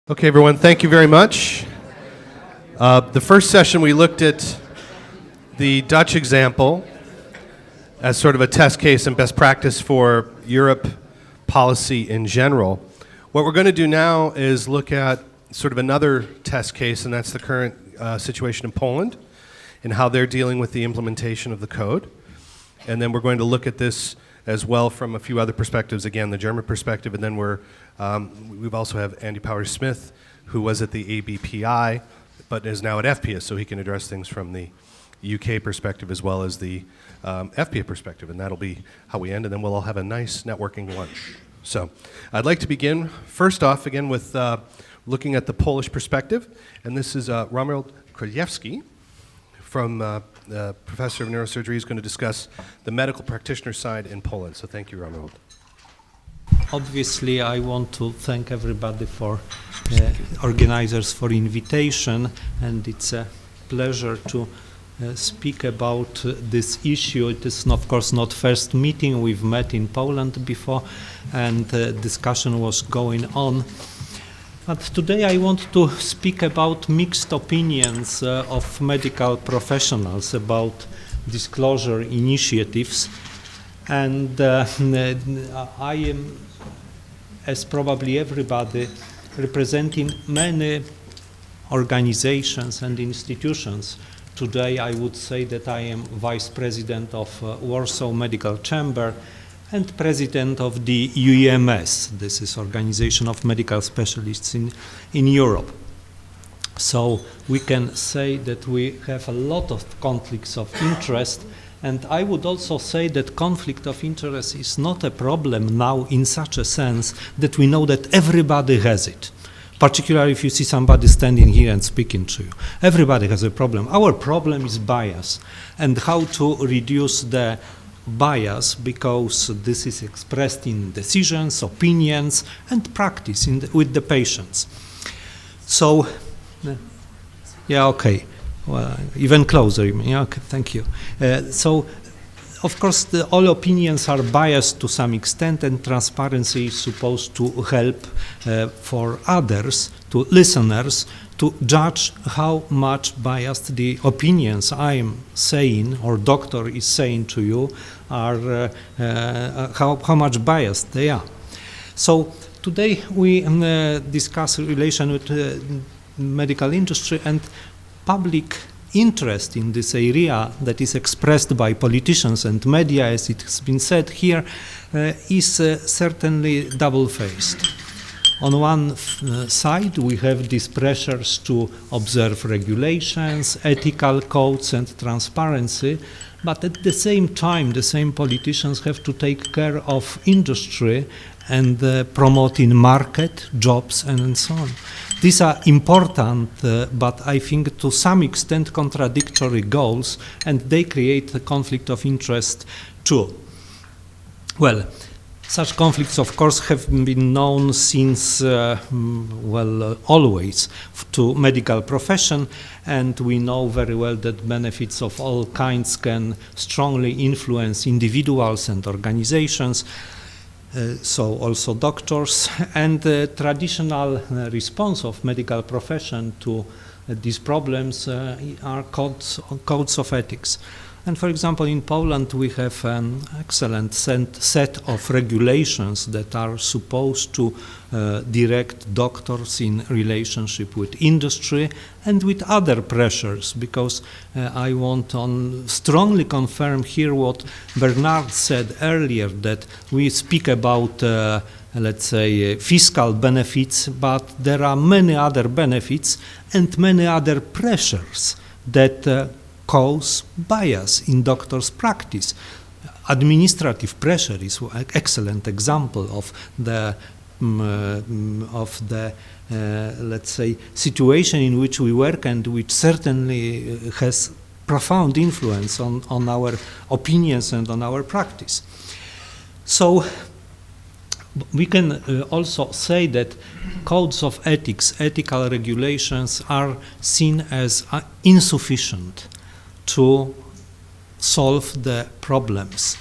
Okay, everyone, thank you very much. The first session we looked at the Dutch example as sort of a test case and best practice for Europe policy in general. What we're going to do now is look at sort of another test case, and that's the current situation in Poland and how they're dealing with the implementation of the code. And then we're going to look at this as well from a few other perspectives, again, the German perspective, and then we've also have Andy Powers-Smith, who was at the ABPI, but is now at EFPIA, so he can address things from the UK perspective as well as the EFPIA perspective, and that'll be how we end, and then we'll all have a nice networking lunch. So I'd like to begin, first off, again, with looking at the Polish perspective, and this is Romuald Krajewski, from professor of neurosurgery, is going to discuss the medical practitioner side in Poland. So thank you, Romuald. Obviously, I want to thank everybody for organizers for invitation, and it's a pleasure to speak about this issue. It is, of course, not first meeting. We've met in Poland before, and discussion was going on. But today I want to speak about mixed opinions of medical professionals about disclosure initiatives. And I am, as probably everybody, representing many organizations and institutions. Today I would say that I am Vice President of Warsaw Medical Chamber and President of the UEMS. This is Organization of Medical Specialists in Europe. So we can say that we have a lot of conflicts of interest, and I would also say that conflict of interest is not a problem now in such a sense that we know that everybody has it. Particularly if you see somebody standing here and speaking to you. Everybody has a problem. Our problem is bias and how to reduce the bias, because this is expressed in decisions, opinions, and practice with the patients. So, yeah, okay. Well, even closer, you mean. Yeah, okay, thank you. So, of course, all opinions are biased to some extent, and transparency is supposed to help for others, to listeners, to judge how much biased the opinions I am saying or doctor is saying to you are, how much biased they are. So today we discuss relation with medical industry and public interest in this area that is expressed by politicians and media, as it has been said here, is certainly double-faced. On one side, we have these pressures to observe regulations, ethical codes, and transparency, but at the same time, the same politicians have to take care of industry and promoting market, jobs, and so on. These are important, but I think to some extent contradictory goals, and they create a conflict of interest too. Well, such conflicts, of course, have been known since, always to medical profession, and we know very well that benefits of all kinds can strongly influence individuals and organizations. So also doctors, and the traditional response of medical profession to these problems are codes of ethics. And for example, in Poland, we have an excellent set of regulations that are supposed to direct doctors in relationship with industry and with other pressures, because I want to strongly confirm here what Bernard said earlier, that we speak about, let's say, fiscal benefits, but there are many other benefits and many other pressures that cause bias in doctors' practice. Administrative pressure is an excellent example of the let's say, situation in which we work, and which certainly has profound influence on our opinions and on our practice. So we can also say that codes of ethics, ethical regulations, are seen as insufficient to solve the problems.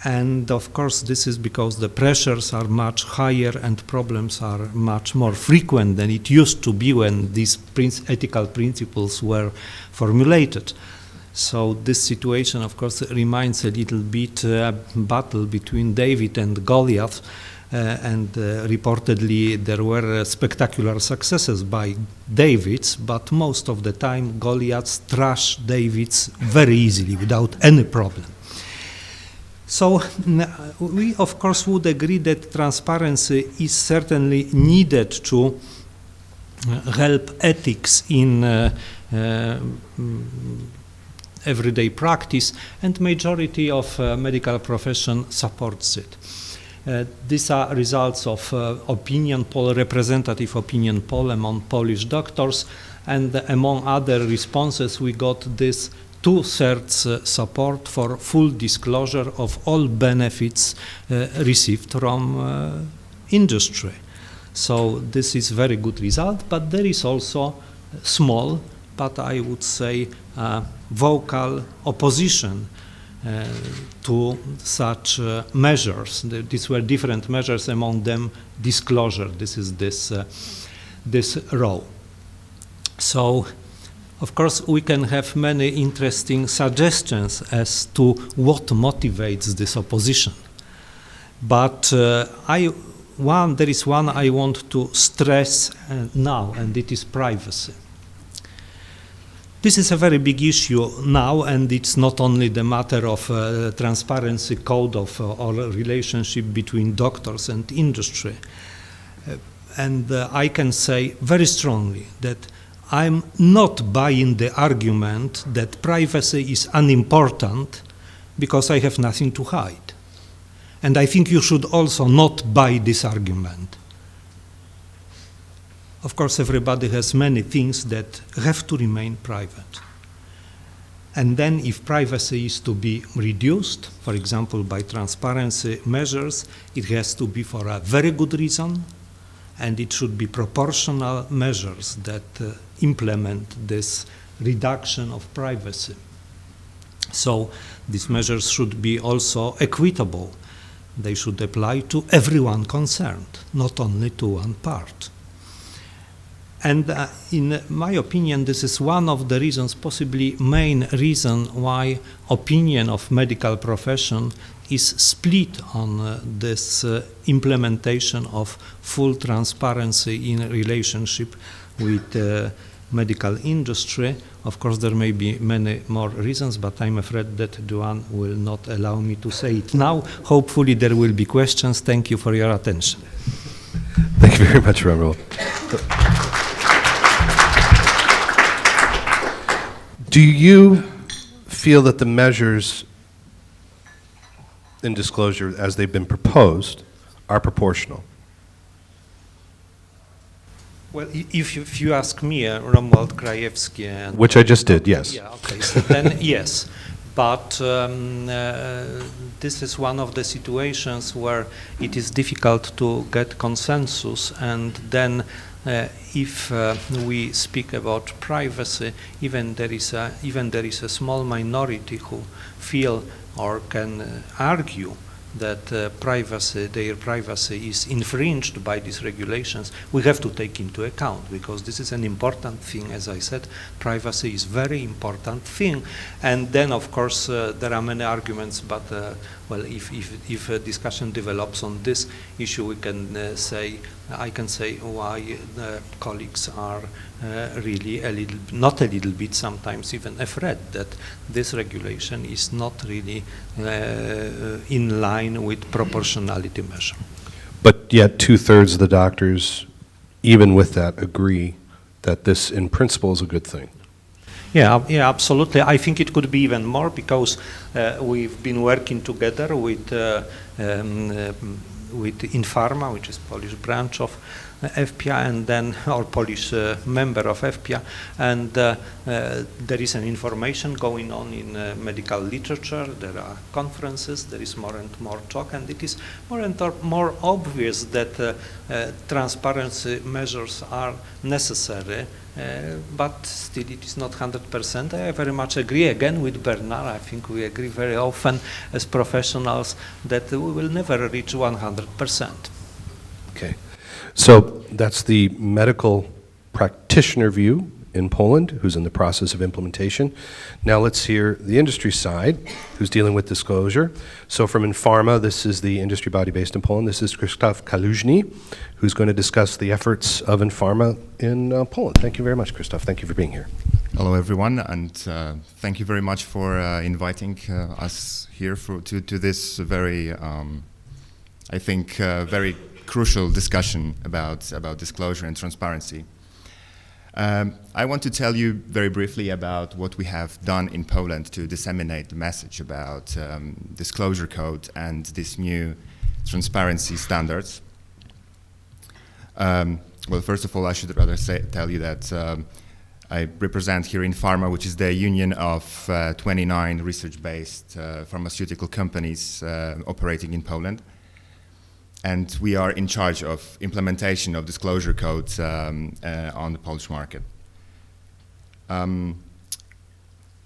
And of course, this is because the pressures are much higher and problems are much more frequent than it used to be when these ethical principles were formulated. So this situation, of course, reminds a little bit a battle between David and Goliath, and reportedly there were spectacular successes by David's, but most of the time Goliaths trashed David's very easily without any problem. So we, of course, would agree that transparency is certainly needed to help ethics in everyday practice, and majority of medical profession supports it. These are results of opinion poll, representative opinion poll among Polish doctors, and among other responses we got this 2/3 support for full disclosure of all benefits received from industry. So this is very good result, but there is also small, but I would say vocal opposition to such measures. These were different measures, among them disclosure. This is this row. So, of course, we can have many interesting suggestions as to what motivates this opposition. But there is one I want to stress now, and it is privacy. This is a very big issue now, and it's not only the matter of transparency code of or relationship between doctors and industry. And I can say very strongly that I'm not buying the argument that privacy is unimportant because I have nothing to hide. And I think you should also not buy this argument. Of course, everybody has many things that have to remain private. And then if privacy is to be reduced, for example, by transparency measures, it has to be for a very good reason, and it should be proportional measures that implement this reduction of privacy. So these measures should be also equitable. They should apply to everyone concerned, not only to one part. And in my opinion, this is one of the reasons, possibly main reason, why opinion of medical profession is split on this implementation of full transparency in relationship with medical industry. Of course, there may be many more reasons, but I'm afraid that Duan will not allow me to say it now. Hopefully there will be questions. Thank you for your attention. Thank you very much, Ramrold. Do you feel that the measures in disclosure as they've been proposed are proportional? Well, if you ask me, Romuald Krajewski, and Which I just did, yes. Yeah, okay, so then yes. But this is one of the situations where it is difficult to get consensus, and then if we speak about privacy, even there is a small minority who feel or can argue that their privacy is infringed by these regulations, we have to take into account, because this is an important thing. As I said, privacy is very important thing. And then, of course, there are many arguments, but well, if a discussion develops on this issue, we can I can say why the colleagues are really not a little bit, sometimes even afraid that this regulation is not really in line with proportionality measure. But yet 2/3 of the doctors, even with that, agree that this in principle is a good thing. Yeah, absolutely. I think it could be even more, because we've been working together with Inpharma, which is Polish branch of EFPIA and then or Polish member of EFPIA, and there is an information going on in medical literature. There are conferences. There is more and more talk, and it is more and more obvious that transparency measures are necessary. But still it is not 100%. I very much agree again with Bernard. I think we agree very often as professionals that we will never reach 100%. Okay. So that's the medical practitioner view in Poland, who's in the process of implementation. Now let's hear the industry side, who's dealing with disclosure. So from Inpharma, this is the industry body based in Poland. This is Krzysztof Kalużny, who's going to discuss the efforts of Inpharma in Poland. Thank you very much, Krzysztof. Thank you for being here. Hello, everyone, and thank you very much for inviting us here to this very, I think, very crucial discussion about disclosure and transparency. I want to tell you very briefly about what we have done in Poland to disseminate the message about disclosure code and this new transparency standards. Well, first of all, I should rather tell you that I represent here Inpharma, which is the union of 29 research-based pharmaceutical companies operating in Poland. And we are in charge of implementation of disclosure codes on the Polish market.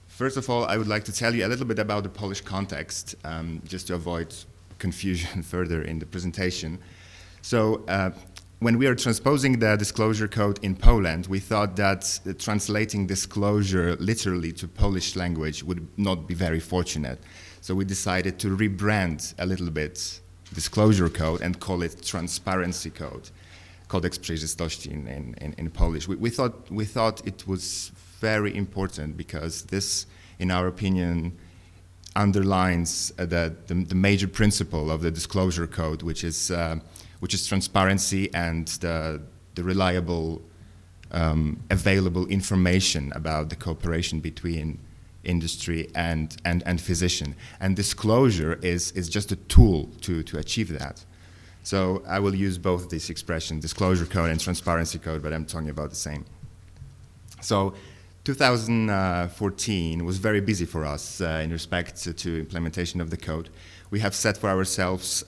First of all, I would like to tell you a little bit about the Polish context, just to avoid confusion further in the presentation. So when we are transposing the disclosure code in Poland, we thought that translating disclosure literally to Polish language would not be very fortunate. So we decided to rebrand a little bit disclosure code and call it transparency code, Kodeks Przejrzystości in Polish. We thought it was very important because this, in our opinion, underlines the major principle of the disclosure code, which is transparency and the reliable, available information about the cooperation between industry and physician. And disclosure is just a tool to achieve that. So I will use both these expressions, disclosure code and transparency code, but I'm talking about the same. So 2014 was very busy for us in respect to implementation of the code. We have set for ourselves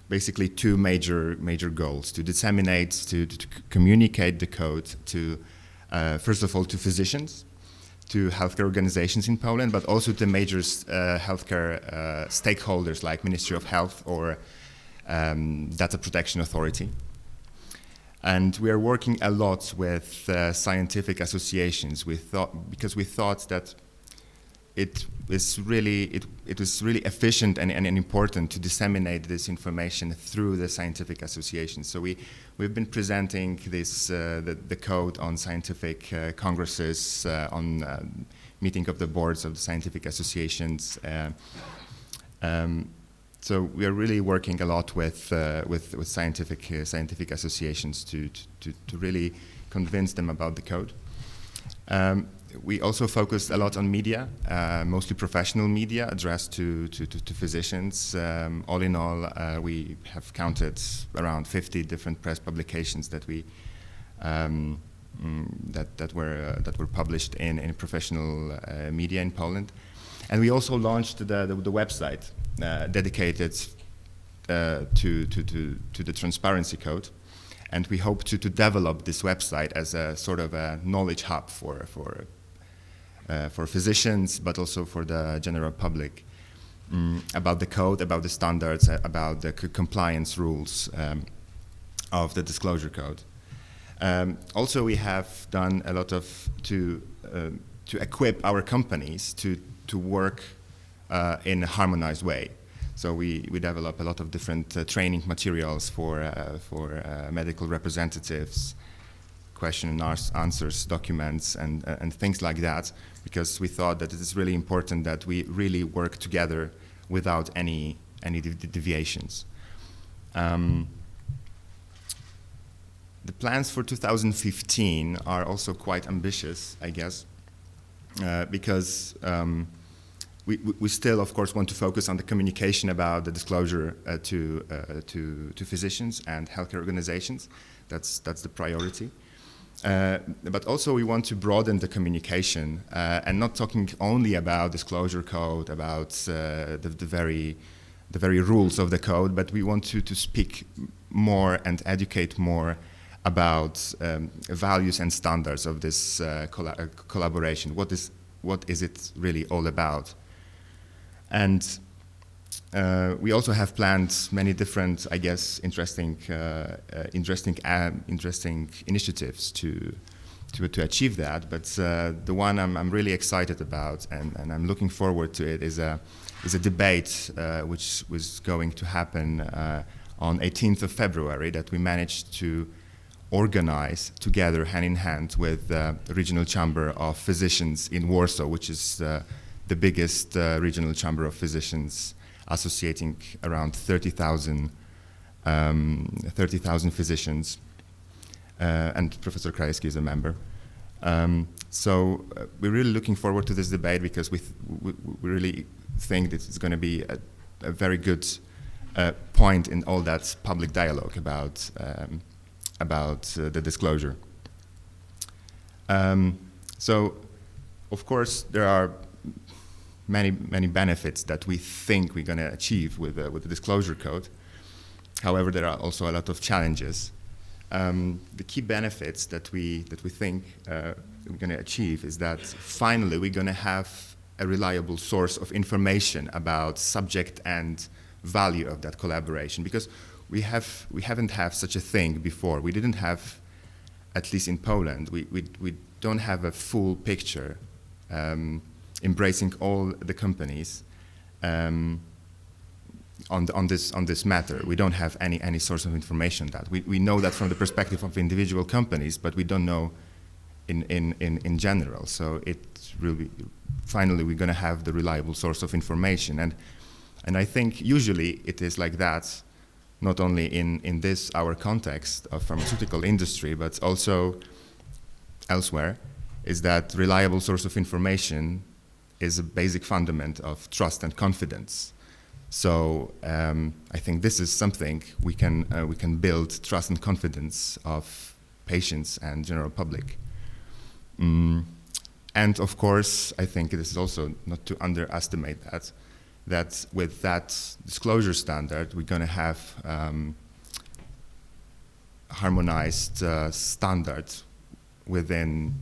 basically two major goals: to disseminate, to communicate the code to, first of all, to physicians, to healthcare organizations in Poland, but also to major healthcare stakeholders like Ministry of Health or Data Protection Authority. And we are working a lot with scientific associations. Because we thought that it was really efficient and important to disseminate this information through the scientific associations. So we've been presenting this the code on scientific congresses, on meeting of the boards of the scientific associations. So we are really working a lot with scientific associations to really convince them about the code. We also focused a lot on media, mostly professional media addressed to physicians. All in all, we have counted around 50 different press publications that we that were published in professional media in Poland, and we also launched the website dedicated to the transparency code. And we hope to develop this website as a sort of a knowledge hub for physicians, but also for the general public, about the code, about the standards, about the compliance rules of the disclosure code. Also, we have done a lot to equip our companies to work in a harmonized way. So we develop a lot of different training materials for medical representatives, question and answers, documents, and things like that, because we thought that it is really important that we really work together without any deviations. The plans for 2015 are also quite ambitious, I guess, because we still, of course, want to focus on the communication about the disclosure to physicians and healthcare organizations. That's the priority. But also we want to broaden the communication and not talking only about disclosure code, about the very rules of the code, but we want to speak more and educate more about values and standards of this collaboration. What is it really all about? And we also have planned many different, I guess, interesting initiatives to achieve that. But the one I'm really excited about, and I'm looking forward to it, is a debate which was going to happen on 18th of February that we managed to organize together, hand in hand, with the Regional Chamber of Physicians in Warsaw, which is the biggest regional chamber of physicians, associating around 30,000 physicians, and Professor Krajewski is a member. So we're really looking forward to this debate because we really think that it's going to be a very good point in all that public dialogue about the disclosure. So, of course, there are many benefits that we think we're going to achieve with the disclosure code. However, there are also a lot of challenges. The key benefits that we think we're going to achieve is that finally we're going to have a reliable source of information about subject and value of that collaboration, because we haven't had such a thing before. We didn't have, at least in Poland, we don't have a full picture embracing all the companies on this matter. We don't have any source of information that we know that from the perspective of individual companies, but we don't know in general. So it's really finally we're going to have the reliable source of information, and I think usually it is like that, not only in this our context of pharmaceutical industry, but also elsewhere, is that reliable source of information is a basic fundament of trust and confidence. So I think this is something we can build trust and confidence of patients and general public. And of course, I think this is also not to underestimate that with that disclosure standard, we're going to have harmonized standards within,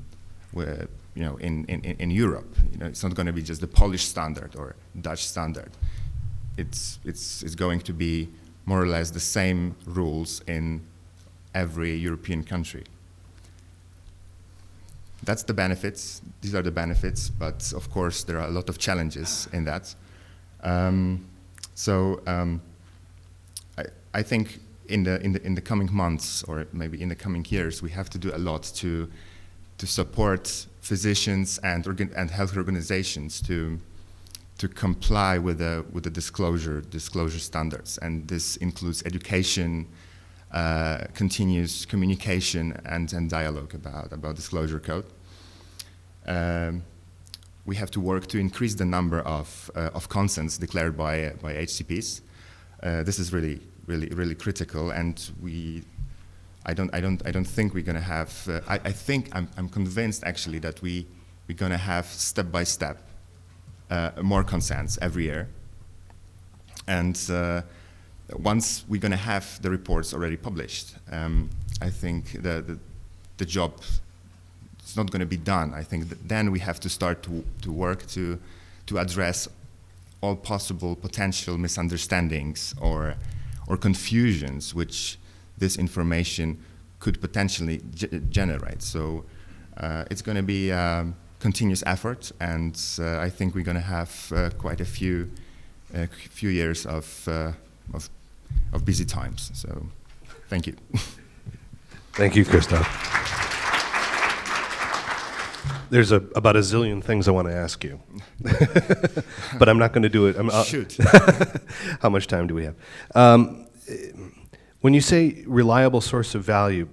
in Europe. It's not going to be just the Polish standard or Dutch standard. It's going to be more or less the same rules in every European country. That's the benefits. These are the benefits, but of course there are a lot of challenges in that. I think in the coming months, or maybe in the coming years, we have to do a lot to support physicians and health organizations to comply with the disclosure standards, and this includes education, continuous communication, and dialogue about disclosure code. We have to work to increase the number of consents declared by HCPs. This is really critical, and I don't think we're going to have. I'm convinced actually that we're going to have step by step more consents every year, and once we're going to have the reports already published, I think the job is not going to be done. I think then we have to start to work to address all possible potential misunderstandings or confusions which this information could potentially generate. So it's going to be a continuous effort, and I think we're going to have quite a few years of busy times. So thank you. Thank you, Christoph. There's about a zillion things I want to ask you, but I'm not going to do it. Shoot. How much time do we have? When you say reliable source of value,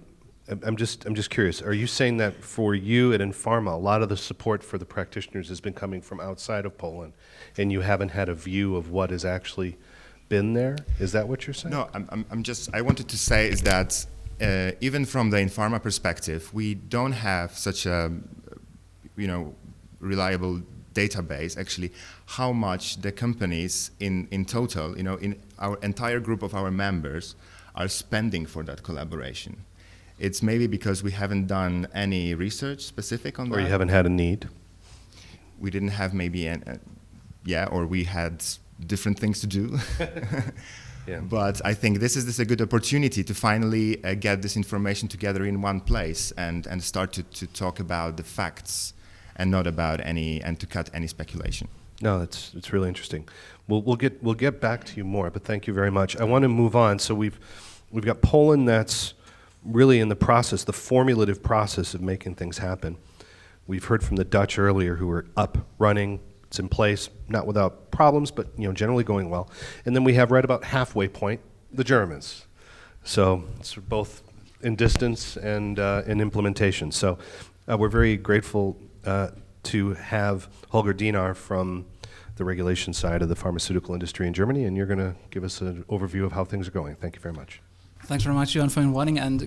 I'm just curious. Are you saying that for you at Inpharma, a lot of the support for the practitioners has been coming from outside of Poland, and you haven't had a view of what has actually been there? Is that what you're saying? No, I wanted to say is that even from the Inpharma perspective, we don't have such a, reliable database, actually, how much the companies in total, in our entire group of our members are spending for that collaboration. It's maybe because we haven't done any research specific on that. Or you haven't had a need? We didn't have maybe, or we had different things to do. Yeah. But I think this is a good opportunity to finally get this information together in one place and start to talk about the facts and not about and to cut any speculation. No, it's really interesting. We'll get back to you more, but thank you very much. I want to move on. So we've got Poland that's really in the process, the formulative process of making things happen. We've heard from the Dutch earlier who are up, running, it's in place, not without problems, but generally going well. And then we have right about halfway point, the Germans. So it's both in distance and in implementation. So we're very grateful to have Holger Dienar from the regulation side of the pharmaceutical industry in Germany, and you're going to give us an overview of how things are going. Thank you very much. Thanks very much, Johan, for inviting, and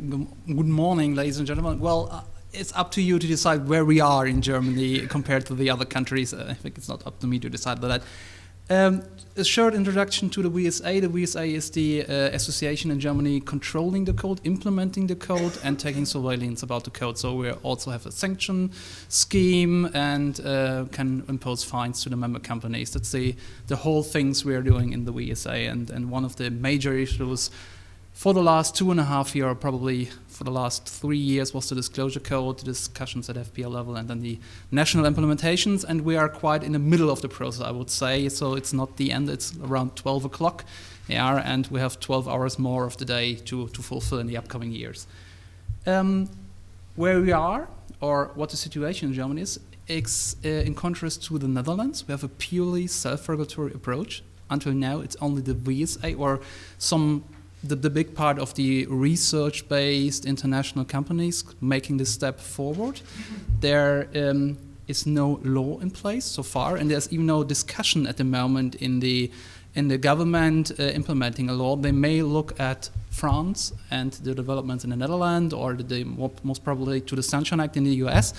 good morning, ladies and gentlemen. Well, it's up to you to decide where we are in Germany compared to the other countries. I think it's not up to me to decide that. A short introduction to the VSA. The VSA is the association in Germany controlling the code, implementing the code, and taking surveillance about the code. So we also have a sanction scheme and can impose fines to the member companies. That's the whole things we are doing in the VSA. And one of the major issues for the last 2.5 years, probably for the last 3 years, was the disclosure code, the discussions at EFPIA level, and then the national implementations. And we are quite in the middle of the process, I would say. So it's not the end, it's around 12 o'clock. Yeah, and we have 12 hours more of the day to fulfill in the upcoming years. Where we are, or what the situation in Germany is, in contrast to the Netherlands, we have a purely self-regulatory approach. Until now, it's only the VSA or the big part of the research-based international companies making this step forward. There is no law in place so far, and there's even no discussion at the moment in the government implementing a law. They may look at France and the developments in the Netherlands, or most probably to the Sunshine Act in the US,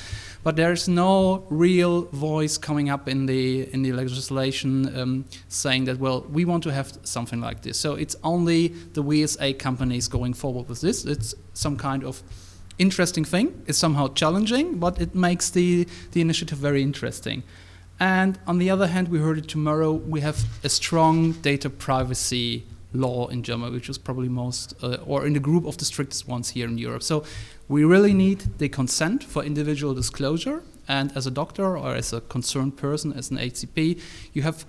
but there's no real voice coming up in the legislation saying that, well, we want to have something like this. So it's only the VSA companies going forward with this. It's some kind of interesting thing. It's somehow challenging, but it makes the initiative very interesting. And on the other hand, we heard it tomorrow, we have a strong data privacy law in Germany, which is probably most, or in the group of the strictest ones here in Europe. So we really need the consent for individual disclosure. And as a doctor or as a concerned person, as an HCP, you have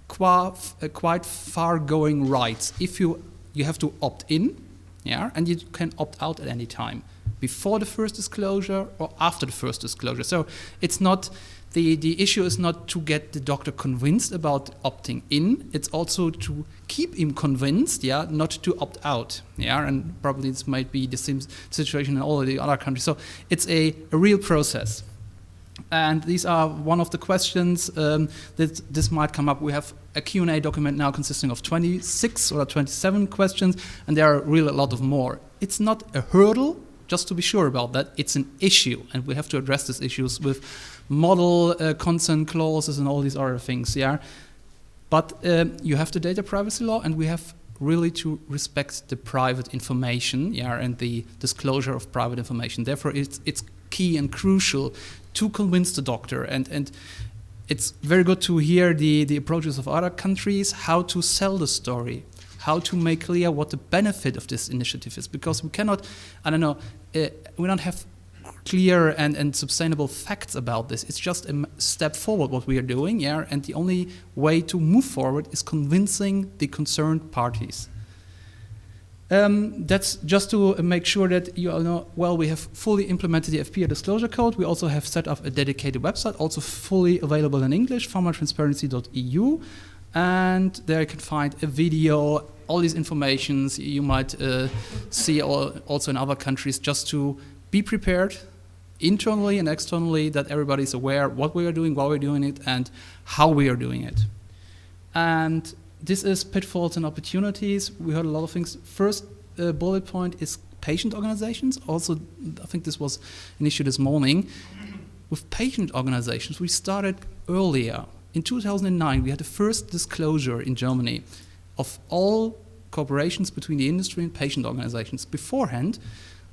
quite far-going rights. If you have to opt in, and you can opt out at any time, before the first disclosure or after the first disclosure. So it's not. The issue is not to get the doctor convinced about opting in, it's also to keep him convinced, not to opt out, and probably this might be the same situation in all of the other countries. So it's a real process. And these are one of the questions that this might come up. We have a Q&A document now consisting of 26 or 27 questions, and there are really a lot of more. It's not a hurdle, just to be sure about that, it's an issue, and we have to address these issues with model consent clauses and all these other things, But you have the data privacy law, and we have really to respect the private information, and the disclosure of private information. Therefore, it's key and crucial to convince the doctor, and it's very good to hear the approaches of other countries, how to sell the story, how to make clear what the benefit of this initiative is, because we cannot, we don't have clear and sustainable facts about this. It's just a step forward what we are doing, and the only way to move forward is convincing the concerned parties. That's just to make sure that you all know, well, we have fully implemented the EFPIA disclosure code. We also have set up a dedicated website, also fully available in English, pharmatransparency.eu. And there you can find a video all these informations you might see also in other countries, just to be prepared internally and externally, that everybody's aware what we are doing, why we're doing it, and how we are doing it. And this is pitfalls and opportunities. We heard a lot of things. First bullet point is patient organizations. Also, I think this was an issue this morning. With patient organizations, we started earlier. In 2009, we had the first disclosure in Germany of all cooperations between the industry and patient organizations. Beforehand,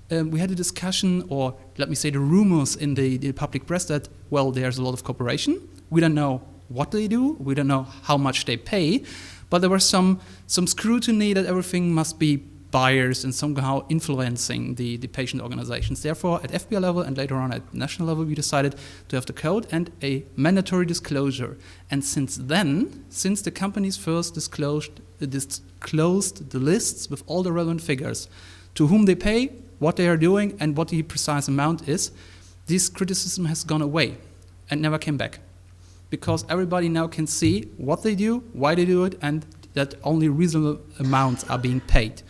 we had a discussion, or let me say the rumors in the public press that, well, there's a lot of cooperation. We don't know what they do. We don't know how much they pay. But there was some scrutiny that everything must be biased and somehow influencing the patient organizations. Therefore, at EFPIA level and later on at national level, we decided to have the code and a mandatory disclosure. And since then, since the companies first disclosed the lists with all the relevant figures, to whom they pay, what they are doing, and what the precise amount is, this criticism has gone away and never came back. Because everybody now can see what they do, why they do it, and that only reasonable amounts are being paid.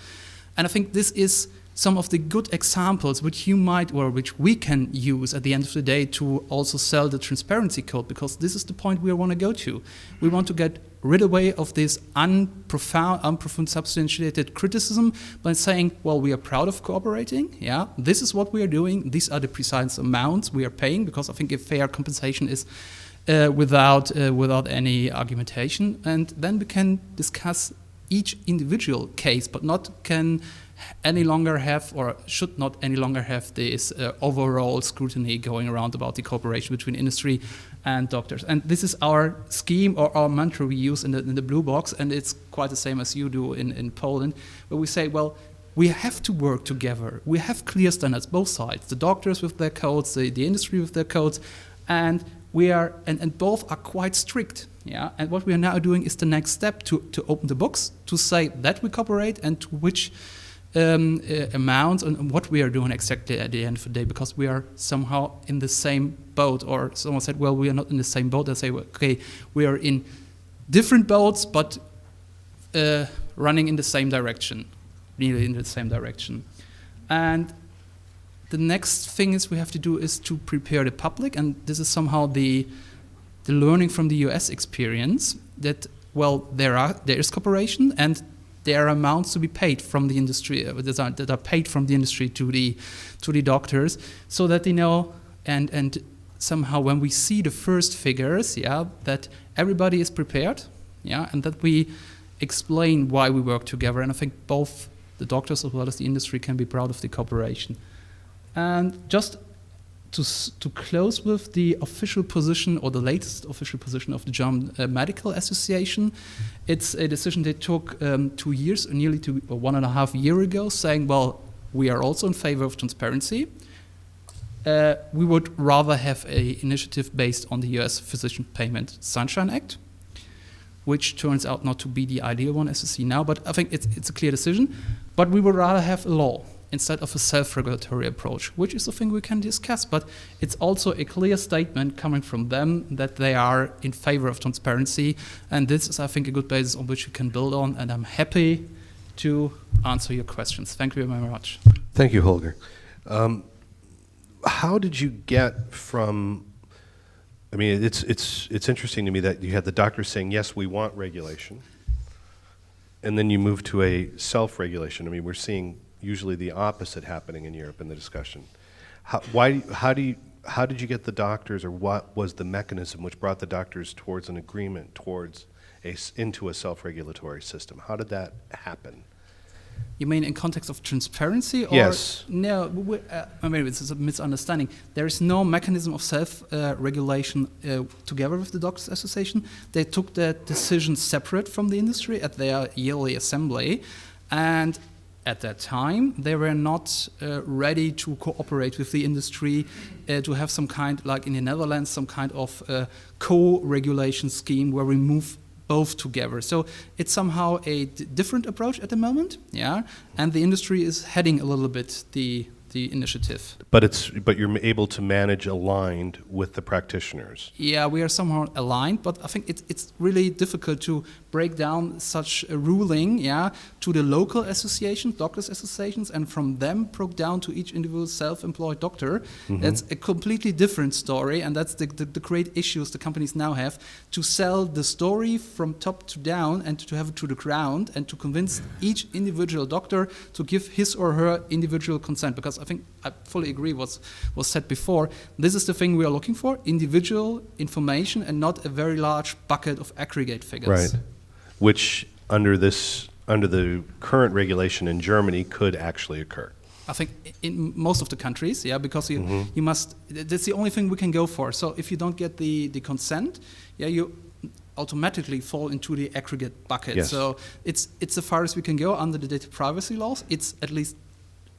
And I think this is some of the good examples which you might, or which we can use at the end of the day to also sell the transparency code, because this is the point we want to go to. We want to get rid away of this unprofound, substantiated criticism by saying, well, we are proud of cooperating, yeah, this is what we are doing, these are the precise amounts we are paying, because I think a fair compensation is without any argumentation, and then we can discuss each individual case, but not can any longer have, or should not any longer have, this overall scrutiny going around about the cooperation between industry and doctors. And this is our scheme, or our mantra we use in the blue box, and it's quite the same as you do in Poland, where we say, well, we have to work together. We have clear standards, both sides, the doctors with their codes, the industry with their codes, and we are, and both are quite strict, yeah. And what we are now doing is the next step to open the books, to say that we cooperate and to which amounts and what we are doing exactly at the end of the day, because we are somehow in the same boat. Or someone said, well, we are not in the same boat. I say, well, okay, we are in different boats, but running in the same direction, nearly in the same direction. And the next thing is we have to do is to prepare the public, and this is somehow the learning from the US experience, that, well, there is cooperation and there are amounts to be paid from the industry, that are paid from the industry to the doctors, so that they know, and somehow when we see the first figures, yeah, that everybody is prepared, yeah, and that we explain why we work together. And I think both the doctors as well as the industry can be proud of the cooperation. And just to close with the official position, or the latest official position of the German Medical Association, it's a decision they took 2 years, nearly 1.5 years ago, saying, well, we are also in favor of transparency. We would rather have an initiative based on the US Physician Payment Sunshine Act, which turns out not to be the ideal one as you see now, but I think it's a clear decision. But we would rather have a law instead of a self-regulatory approach, which is a thing we can discuss. But it's also a clear statement coming from them that they are in favor of transparency. And this is, I think, a good basis on which we can build on. And I'm happy to answer your questions. Thank you very much. Thank you, Holger. How did you get from, I mean, it's interesting to me that you had the doctors saying, yes, we want regulation, and then you move to a self-regulation. I mean, we're seeing usually the opposite happening in Europe in the discussion. How did you get the doctors, or what was the mechanism which brought the doctors towards an agreement, into a self-regulatory system? How did that happen? You mean in context of transparency? Or Yes. No, maybe this is a misunderstanding. There is no mechanism of self-regulation together with the Doctors Association. They took that decision separate from the industry at their yearly assembly, and at that time, they were not ready to cooperate with the industry, to have some kind, like in the Netherlands, some kind of co-regulation scheme where we move both together. So it's somehow a different approach at the moment, yeah. And the industry is heading a little bit the the initiative. But you're able to manage aligned with the practitioners. Yeah, we are somehow aligned, but I think it's really difficult to break down such a ruling, to the local associations, doctors' associations, and from them broke down to each individual self-employed doctor. Mm-hmm. That's a completely different story, and that's the great issues the companies now have, to sell the story from top to down and to have it to the ground and to convince each individual doctor to give his or her individual consent. Because I think I fully agree was said before. This is the thing we are looking for: individual information and not a very large bucket of aggregate figures. Right. Which under the current regulation in Germany could actually occur. I think in most of the countries, because you must. That's the only thing we can go for. So if you don't get the consent, you automatically fall into the aggregate bucket. Yes. So it's as far as we can go under the data privacy laws. It's at least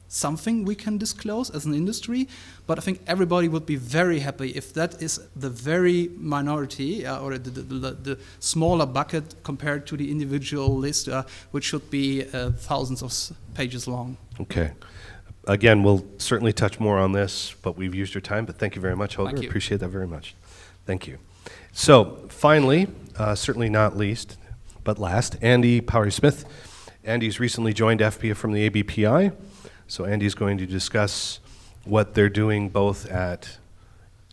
something we can disclose as an industry, but I think everybody would be very happy if that is the very minority or the smaller bucket compared to the individual list, which should be thousands of pages long. Okay. Again, we'll certainly touch more on this, but we've used your time. But thank you very much, Holger. Thank you. Appreciate that very much. Thank you. So finally, certainly not least, but last, Andy Powery-Smith. Andy's recently joined EFPIA from the ABPI. So Andy's going to discuss what they're doing both at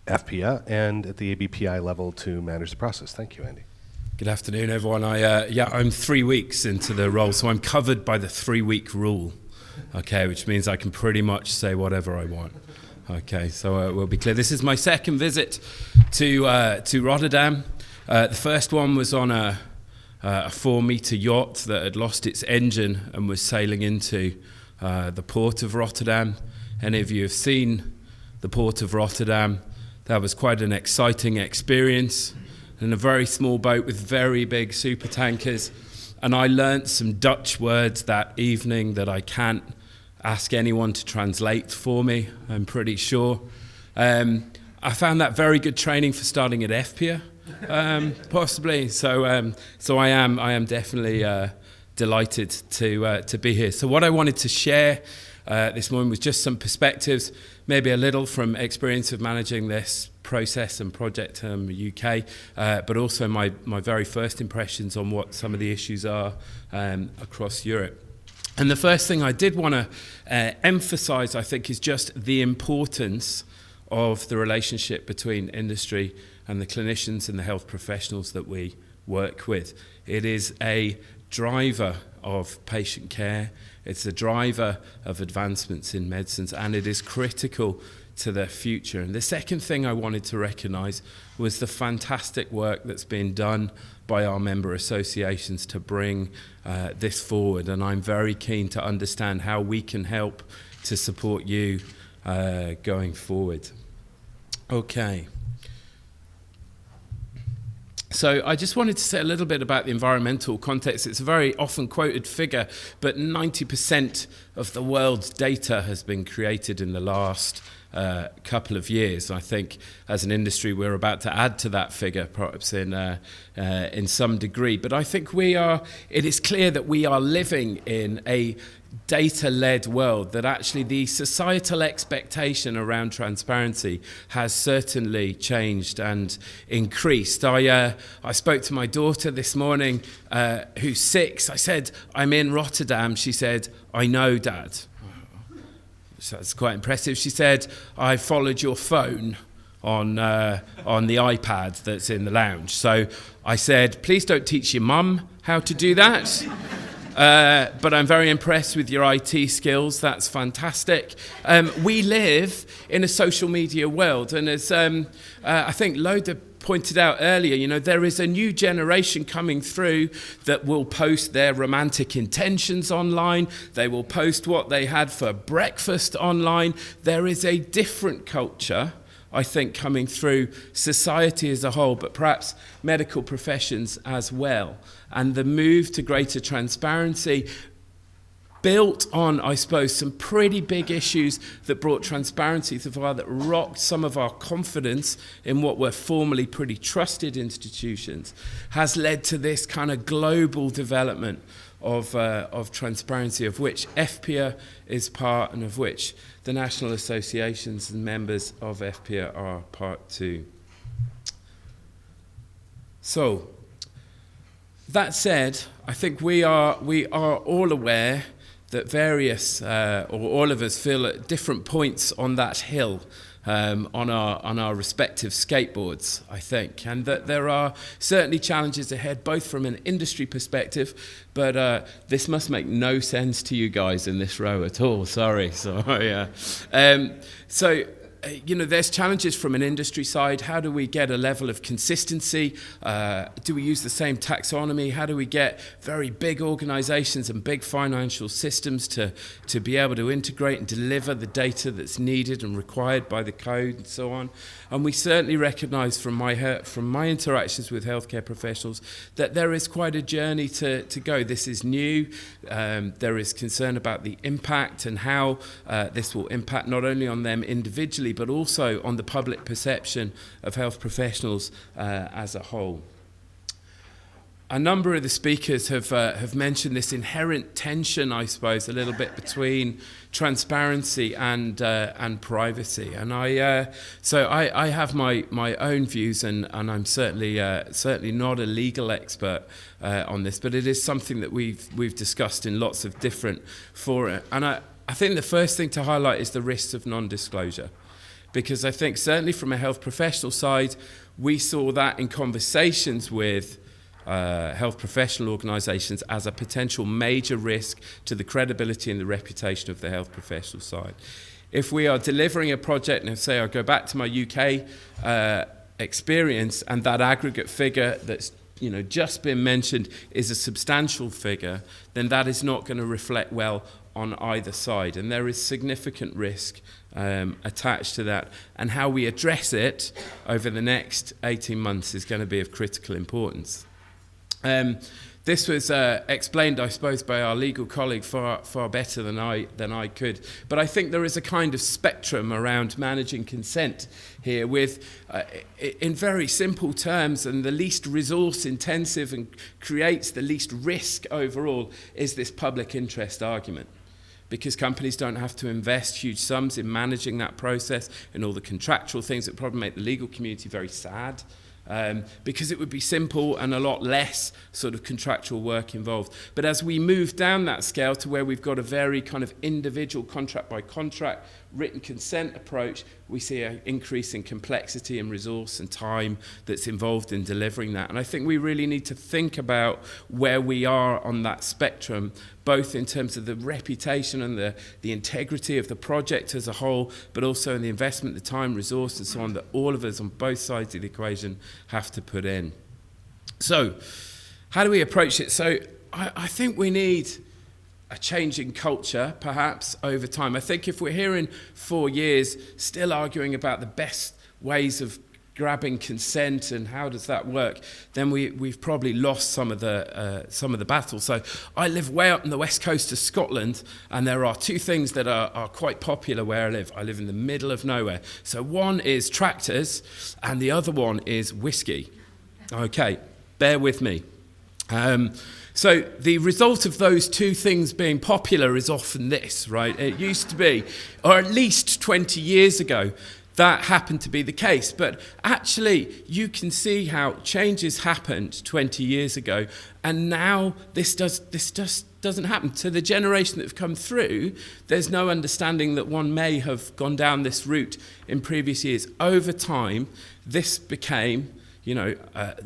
EFPIA and at the ABPI level to manage the process. Thank you, Andy. Good afternoon, everyone. I'm 3 weeks into the role, so I'm covered by the 3-week rule, okay, which means I can pretty much say whatever I want. Okay, so we'll be clear. This is my second visit to Rotterdam. The first one was on a 4-meter yacht that had lost its engine and was sailing into the port of Rotterdam. Any of you have seen the port of Rotterdam? That was quite an exciting experience. In a very small boat with very big super tankers. And I learnt some Dutch words that evening that I can't ask anyone to translate for me, I'm pretty sure. I found that very good training for starting at EFPIA, possibly. So I am definitely delighted to be here. So what I wanted to share this morning was just some perspectives, maybe a little from experience of managing this process and project in the UK, but also my very first impressions on what some of the issues are across Europe. And the first thing I did want to emphasize, I think, is just the importance of the relationship between industry and the clinicians and the health professionals that we work with. It is a driver of patient care, it's a driver of advancements in medicines, and it is critical to their future. And the second thing I wanted to recognise was the fantastic work that's been done by our member associations to bring this forward, and I'm very keen to understand how we can help to support you going forward. Okay. So I just wanted to say a little bit about the environmental context. It's a very often quoted figure, but 90% of the world's data has been created in the last couple of years. I think as an industry we're about to add to that figure, perhaps in some degree. But I think it is clear that we are living in a data-led world, that actually the societal expectation around transparency has certainly changed and increased. I spoke to my daughter this morning, who's 6. I said, "I'm in Rotterdam." She said, "I know, Dad." So that's quite impressive. She said, "I followed your phone on the iPad that's in the lounge." So I said, "Please don't teach your mum how to do that." But I'm very impressed with your IT skills. That's fantastic. We live in a social media world, and as I think Loda pointed out earlier, there is a new generation coming through that will post their romantic intentions online. They will post what they had for breakfast online. There is a different culture, I think, coming through society as a whole, but perhaps medical professions as well. And the move to greater transparency built on, I suppose, some pretty big issues that brought transparency to the fore, that rocked some of our confidence in what were formerly pretty trusted institutions, has led to this kind of global development of transparency, of which EFPIA is part, and of which the national associations and members of EFPIA are part too. So, that said, I think we are all aware that various, or all of us, feel at different points on that hill, on our respective skateboards, I think, and that there are certainly challenges ahead, both from an industry perspective, but this must make no sense to you guys in this row at all. Sorry. There's challenges from an industry side. How do we get a level of consistency? Do we use the same taxonomy? How do we get very big organizations and big financial systems to be able to integrate and deliver the data that's needed and required by the code and so on? And we certainly recognize from my interactions with healthcare professionals that there is quite a journey to go. This is new. There is concern about the impact and how this will impact not only on them individually, but also on the public perception of health professionals as a whole. A number of the speakers have mentioned this inherent tension, I suppose, a little bit between transparency and privacy. And I have my own views, and I'm certainly not a legal expert on this, but it is something that we've discussed in lots of different fora. And I think the first thing to highlight is the risks of non-disclosure. Because I think certainly from a health professional side, we saw that in conversations with health professional organisations as a potential major risk to the credibility and the reputation of the health professional side. If we are delivering a project, and say I go back to my UK experience, and that aggregate figure that's just been mentioned is a substantial figure, then that is not going to reflect well on either side, and there is significant risk attached to that, and how we address it over the next 18 months is going to be of critical importance. This was explained, I suppose, by our legal colleague far better than I could. But I think there is a kind of spectrum around managing consent here, with, in very simple terms, and the least resource intensive and creates the least risk overall, is this public interest argument. Because companies don't have to invest huge sums in managing that process and all the contractual things that probably make the legal community very sad. Because it would be simple and a lot less sort of contractual work involved. But as we move down that scale to where we've got a very kind of individual contract by contract written consent approach, we see an increase in complexity and resource and time that's involved in delivering that. And I think we really need to think about where we are on that spectrum, both in terms of the reputation and the integrity of the project as a whole, but also in the investment, the time, resource, and so on that all of us on both sides of the equation have to put in. So, how do we approach it? So, I think we need a change in culture, perhaps, over time. I think if we're here in 4 years still arguing about the best ways of grabbing consent and how does that work, then we've probably lost some of the battle. So I live way up on the west coast of Scotland, and there are two things that are quite popular where I live. I live in the middle of nowhere. So one is tractors, and the other one is whiskey. Okay, bear with me. So the result of those two things being popular is often this, right? It used to be, or at least 20 years ago, that happened to be the case. But actually, you can see how changes happened 20 years ago, and now this just doesn't happen. To the generation that have come through, there's no understanding that one may have gone down this route in previous years. Over time, this became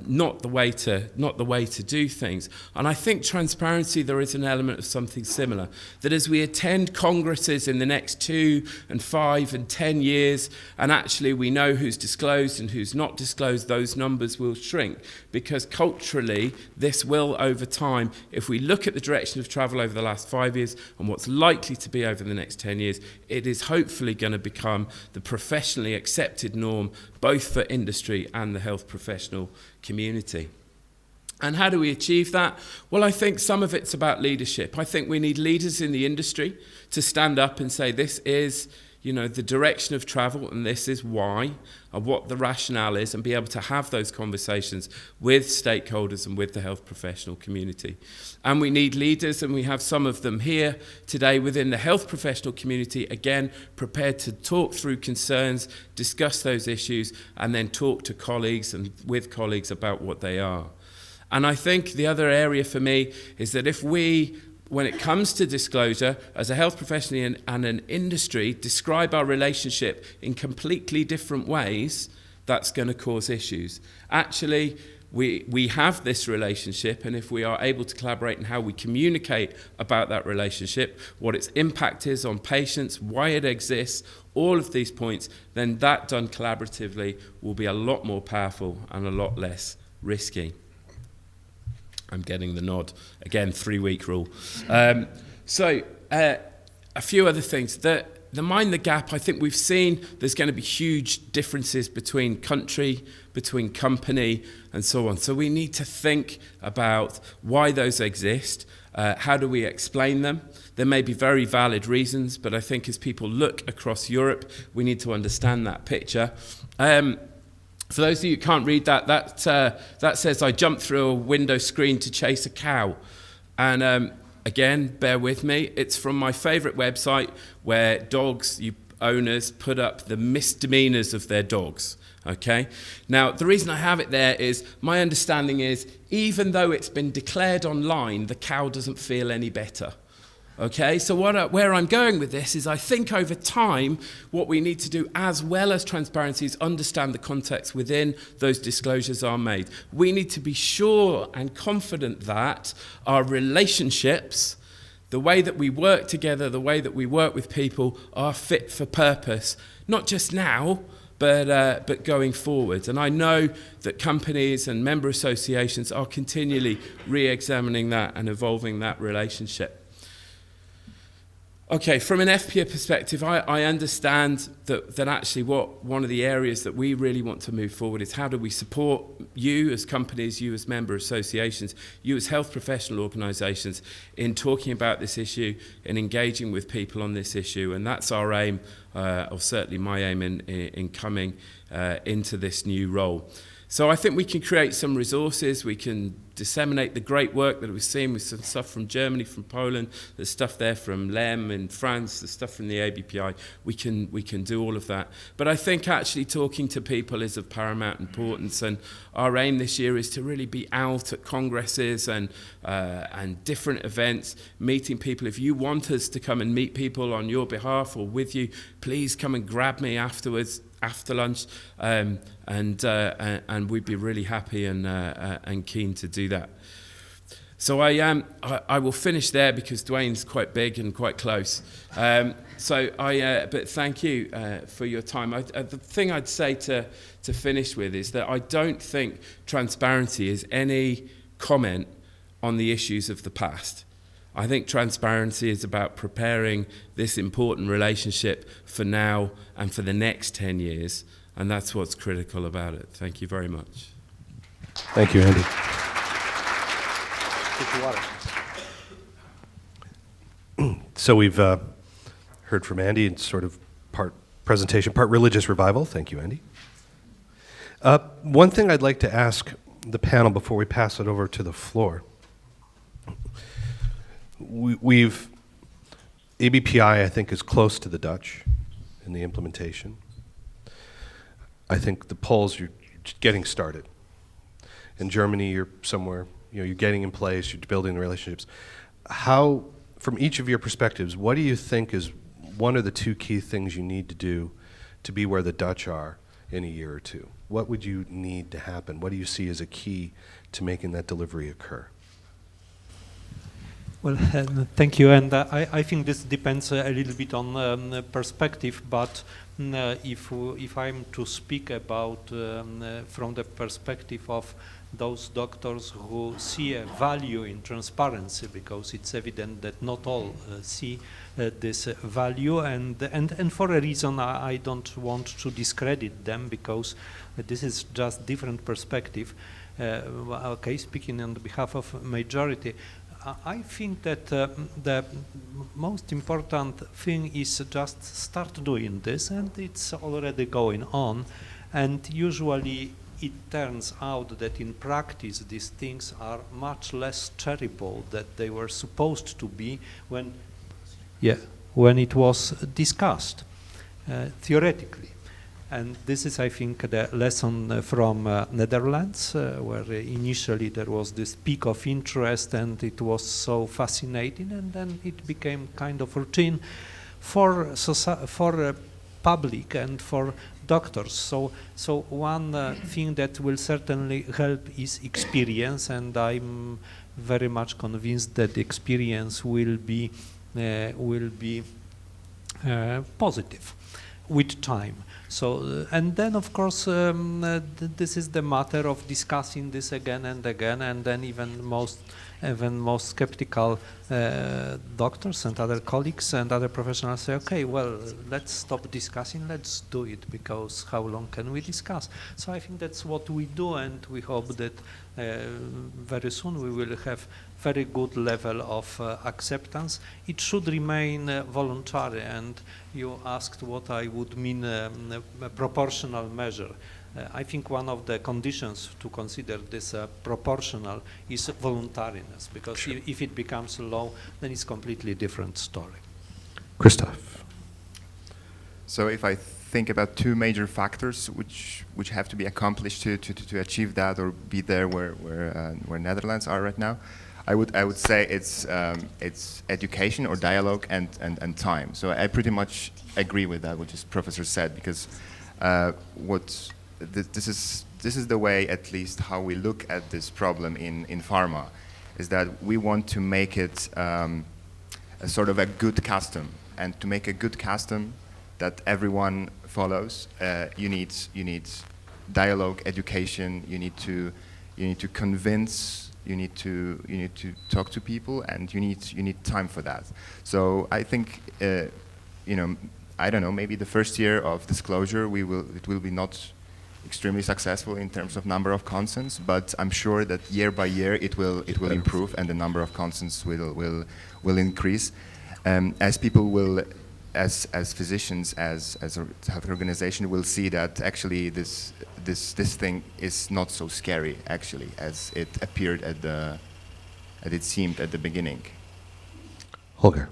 not the way to do things. And I think transparency, there is an element of something similar. That as we attend congresses in the next 2 and 5 and 10 years, and actually we know who's disclosed and who's not disclosed, those numbers will shrink. Because culturally, this will, over time, if we look at the direction of travel over the last 5 years and what's likely to be over the next 10 years, it is hopefully going to become the professionally accepted norm, both for industry and the health professional community. And how do we achieve that? Well, I think some of it's about leadership. I think we need leaders in the industry to stand up and say, this is, the direction of travel, and this is why, and what the rationale is, and be able to have those conversations with stakeholders and with the health professional community. And we need leaders, and we have some of them here today within the health professional community, again, prepared to talk through concerns, discuss those issues, and then talk to colleagues and with colleagues about what they are. And I think the other area for me is that if we, when it comes to disclosure, as a health professional and an industry, describe our relationship in completely different ways, that's going to cause issues. Actually, we have this relationship, and if we are able to collaborate in how we communicate about that relationship, what its impact is on patients, why it exists, all of these points, then that done collaboratively will be a lot more powerful and a lot less risky. I'm getting the nod. Again, 3-week rule. So a few other things. The Mind the Gap, I think we've seen there's going to be huge differences between country, between company, and so on. So we need to think about why those exist. How do we explain them? There may be very valid reasons, but I think as people look across Europe, we need to understand that picture. For those of you who can't read that says, I jumped through a window screen to chase a cow. And again, bear with me, it's from my favourite website where owners put up the misdemeanours of their dogs. Okay? Now, the reason I have it there is, my understanding is, even though it's been declared online, the cow doesn't feel any better. Okay, so where I'm going with this is, I think over time, what we need to do, as well as transparency, is understand the context within those disclosures are made. We need to be sure and confident that our relationships, the way that we work together, the way that we work with people, are fit for purpose, not just now, but going forward. And I know that companies and member associations are continually re-examining that and evolving that relationship. Okay, from an EFPIA perspective, I understand that actually one of the areas that we really want to move forward is, how do we support you as companies, you as member associations, you as health professional organisations in talking about this issue and engaging with people on this issue. And that's our aim, or certainly my aim in coming into this new role. So I think we can create some resources, we can disseminate the great work that we've seen with some stuff from Germany, from Poland, there's stuff there from LEM in France, there's stuff from the ABPI, we can do all of that. But I think actually talking to people is of paramount importance, and our aim this year is to really be out at congresses and different events, meeting people. If you want us to come and meet people on your behalf or with you, please come and grab me afterwards, after lunch, and we'd be really happy and keen to do that. So I will finish there because Dwayne's quite big and quite close. But thank you for your time. The thing I'd say to finish with is that I don't think transparency is any comment on the issues of the past. I think transparency is about preparing this important relationship for now and for the next 10 years, and that's what's critical about it. Thank you very much. Thank you, Andy. So we've heard from Andy in sort of part presentation, part religious revival. Thank you, Andy. One thing I'd like to ask the panel before we pass it over to the floor. ABPI, I think, is close to the Dutch in the implementation. I think the Poles, you're just getting started. In Germany, you're somewhere, you're getting in place, you're building the relationships. How, from each of your perspectives, what do you think is one or the two key things you need to do to be where the Dutch are in a year or two? What would you need to happen? What do you see as a key to making that delivery occur? Well, thank you, and I think this depends a little bit on perspective, but if I'm to speak about from the perspective of those doctors who see a value in transparency, because it's evident that not all see this value, and for a reason I don't want to discredit them, because this is just different perspective. Okay, speaking on behalf of majority, I think that the most important thing is just start doing this, and it's already going on. And usually it turns out that in practice these things are much less terrible than they were supposed to be when it was discussed theoretically. And this is, I think, the lesson from Netherlands, where initially there was this peak of interest and it was so fascinating, and then it became kind of routine for public and for doctors. So one thing that will certainly help is experience, and I'm very much convinced that the experience will be positive with time. So, and then of course this is the matter of discussing this again and again, and then even most skeptical doctors and other colleagues and other professionals say, okay, well, let's stop discussing, let's do it, because how long can we discuss? So I think that's what we do, and we hope that very soon we will have very good level of acceptance. It should remain voluntary, and you asked what I would mean a proportional measure. I think one of the conditions to consider this proportional is voluntariness, because Sure. if it becomes law, then it's completely different story. Christoph. So if I think about two major factors which have to be accomplished to achieve that or be there where Netherlands are right now, I would say it's education or dialogue and time. So I pretty much agree with that, what this professor said, because this is the way, at least how we look at this problem in pharma, is that we want to make it a sort of a good custom, and to make a good custom that everyone follows, you need dialogue, education. You need to convince. You need to talk to people, and you need time for that. So I think I don't know. Maybe the first year of disclosure, it will be not extremely successful in terms of number of consents, but I'm sure that year by year it will improve, and the number of consents will increase, as people will, as physicians, as a health organization, will see that actually this thing is not so scary actually as it appeared as it seemed at the beginning. Holger.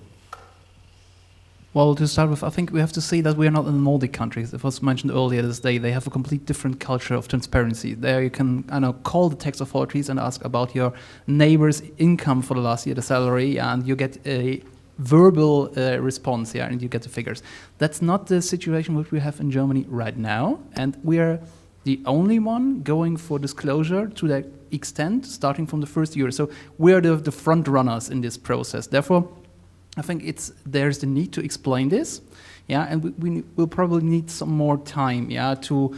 Well, to start with, I think we have to say that we are not in the Nordic countries. It was mentioned earlier this day. They have a complete different culture of transparency. There you can call the tax authorities and ask about your neighbor's income for the last year, the salary, and you get a verbal response, and you get the figures. That's not the situation which we have in Germany right now, and we are the only one going for disclosure to that extent, starting from the first year. So we are the front runners in this process. Therefore, I think there's the need to explain this, and we will probably need some more time, to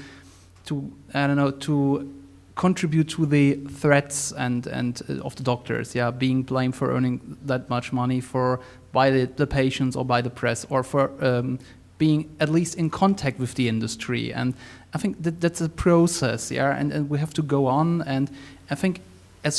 contribute to the threats and of the doctors, being blamed for earning that much money by the patients or by the press, or for being at least in contact with the industry. And I think that's a process, and we have to go on. And I think the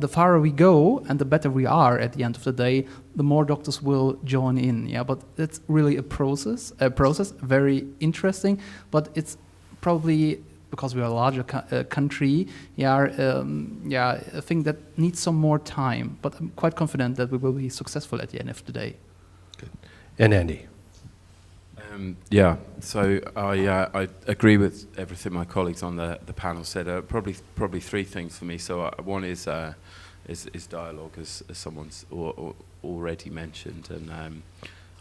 farther we go and the better we are at the end of the day, the more doctors will join in. But it's really a process, very interesting, but it's probably, because we are a larger country, a thing that needs some more time. But I'm quite confident that we will be successful at the end of the day. Good. And Andy. So I agree with everything my colleagues on the panel said. Probably three things for me. So one is dialogue, as someone's already mentioned, and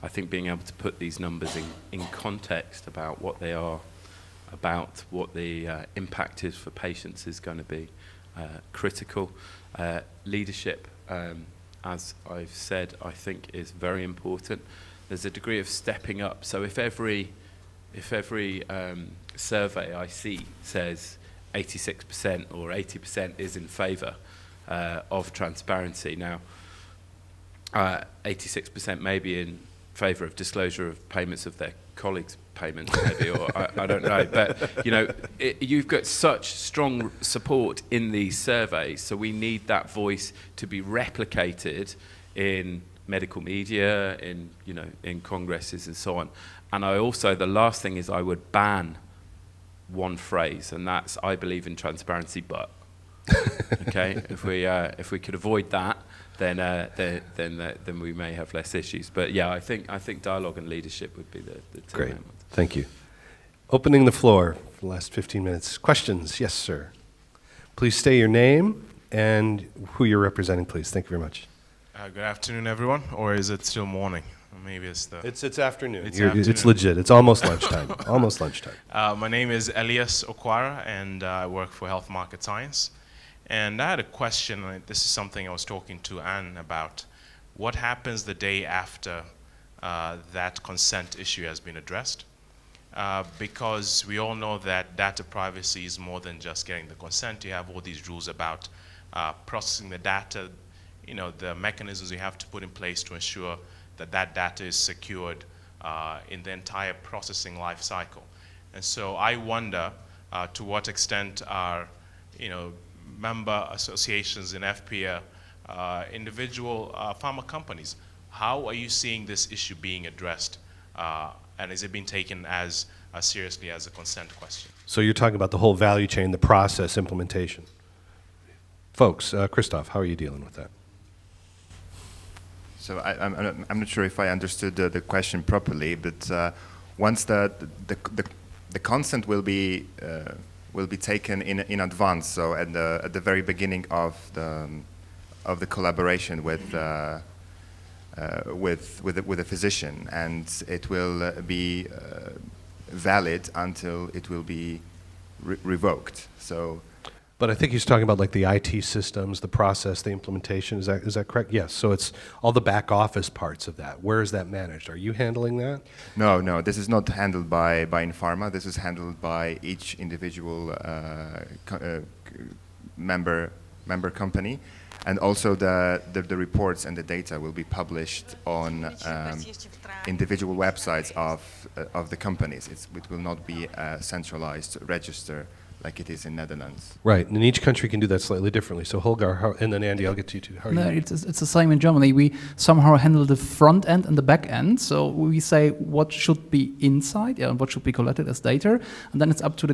I think being able to put these numbers in context about what they are, about what the impact is for patients, is going to be critical. Leadership, as I've said, I think is very important. There's a degree of stepping up. So if every survey I see says 86% or 80% is in favour of transparency, now 86% maybe favour of disclosure of payments of their colleagues' payments, maybe, or I don't know. But, you know, you've got such strong support in these surveys, so we need that voice to be replicated in medical media, in, you know, in congresses and so on. And I also, the last thing is I would ban one phrase, and that's, I believe in transparency, but. Okay, if we could avoid that, then we may have less issues. But yeah, I think dialogue and leadership would be the two Great. main ones. Thank you. Opening the floor for the last 15 minutes. Questions? Yes, sir. Please state your name and who you're representing, please. Thank you very much. Good afternoon, everyone. Or is it still morning? Or maybe it's the... It's afternoon. It's It's legit. It's almost lunchtime. Almost lunchtime. My name is Elias Okwara, and I work for Health Market Science. And I had a question, and this is something I was talking to Anne about. What happens the day after that consent issue has been addressed? Because we all know that data privacy is more than just getting the consent. You have all these rules about processing the data, you know, the mechanisms you have to put in place to ensure that that data is secured in the entire processing life cycle. And so I wonder to what extent are, you know, member associations in EFPIA, individual pharma companies, how are you seeing this issue being addressed? And is it being taken as seriously as a consent question? So you're talking about the whole value chain, the process implementation. Folks, Christoph, how are you dealing with that? So I'm not sure if I understood the question properly, but once the consent will be taken in advance, so at the very beginning of the collaboration with a physician, and it will be valid until it will be revoked. So. But I think he's talking about like the IT systems, the process, the implementation. Is that correct? Yes. So it's all the back office parts of that. Where is that managed? Are you handling that? No. This is not handled by Inpharma. This is handled by each individual member company, and also the reports and the data will be published on individual websites of the companies. It will not be a centralized register like it is in Netherlands. Right, and each country can do that slightly differently. So Holger, and then Andy, I'll get to you too. How are No, you? it's the same in Germany. We somehow handle the front end and the back end. So we say what should be inside, and what should be collected as data, and then it's up to the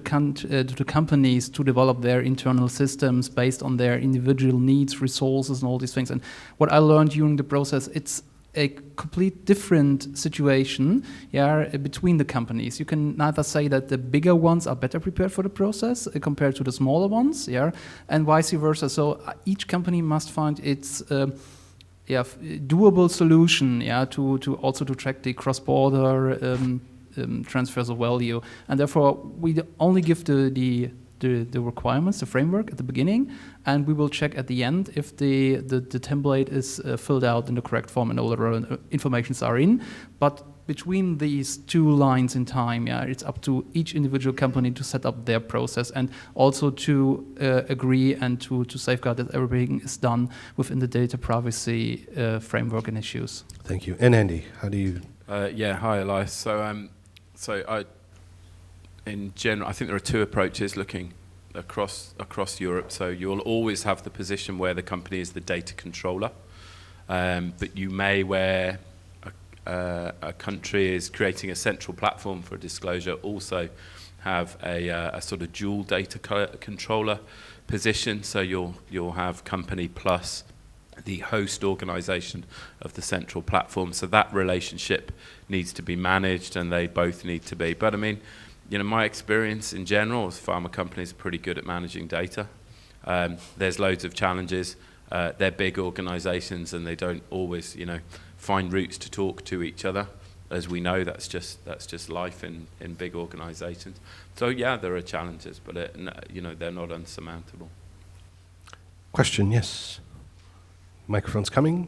companies to develop their internal systems based on their individual needs, resources, and all these things. And what I learned during the process, it's a complete different situation, between the companies. You can neither say that the bigger ones are better prepared for the process compared to the smaller ones, and vice versa. So each company must find its doable solution, to also to track the cross-border transfers of value, and therefore we only give the requirements, the framework at the beginning, and we will check at the end if the template is filled out in the correct form and all the relevant informations are in. But between these two lines in time, it's up to each individual company to set up their process and also to agree and to safeguard that everything is done within the data privacy framework and issues. Thank you. And Andy, how do you? Hi, Elias. So in general, I think there are two approaches looking across Europe. So you'll always have the position where the company is the data controller, but you may, where a country is creating a central platform for disclosure, also have a sort of dual data controller position. So you'll have company plus the host organization of the central platform. So that relationship needs to be managed, and they both need to be. But I mean, my experience in general is pharma companies are pretty good at managing data. There's loads of challenges. They're big organizations, and they don't always, find routes to talk to each other. As we know, that's just life in big organizations. So yeah, there are challenges, but they're not unsurmountable. Question, yes. Microphone's coming.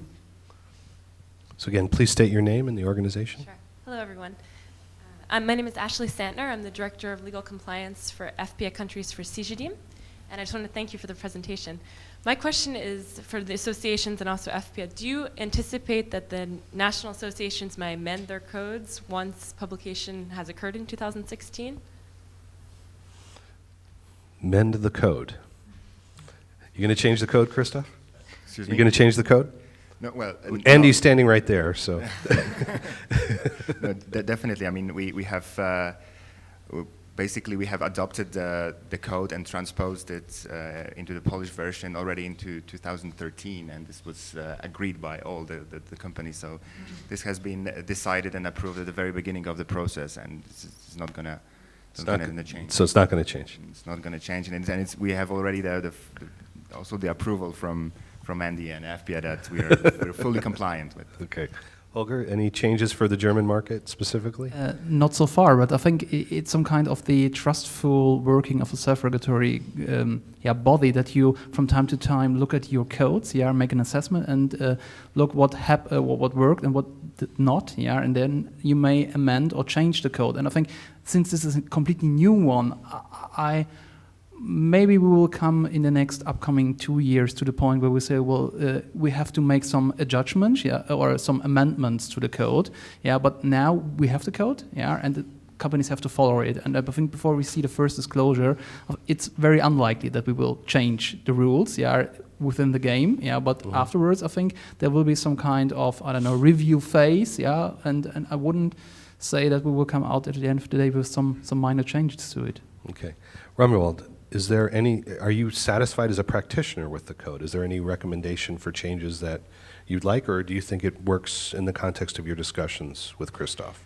So again, please state your name and the organization. Sure. Hello, everyone. My name is Ashley Santner. I'm the Director of Legal Compliance for EFPIA countries for CIGIDIM, and I just want to thank you for the presentation. My question is for the associations and also EFPIA. Do you anticipate that the national associations may amend their codes once publication has occurred in 2016? Mend the code. You going to change the code, Christoph? Excuse You me? going to change the code? No, well, Andy's standing right there, so. no, definitely. I mean, we have basically we have adopted the code and transposed it into the Polish version already into 2013, and this was agreed by all the companies. So this has been decided and approved at the very beginning of the process, and it's not gonna. It's not going to change. So it's not going to change. It's not going to change, and we have already also the approval from Andy and EFPIA that we're fully compliant with. Okay. Holger, any changes for the German market specifically? Not so far, but I think it's some kind of the trustful working of a self-regulatory body that you, from time to time, look at your codes, make an assessment, and look what worked and what did not, and then you may amend or change the code. And I think since this is a completely new one, maybe we will come in the next upcoming 2 years to the point where we say, well, we have to make some adjustments, or some amendments to the code, but now we have the code, and the companies have to follow it. And I think before we see the first disclosure, it's very unlikely that we will change the rules, within the game, but afterwards, I think there will be some kind of, review phase, and I wouldn't say that we will come out at the end of the day with some minor changes to it. Okay. Romuald, are you satisfied as a practitioner with the code? Is there any recommendation for changes that you'd like, or do you think it works in the context of your discussions with Christoph?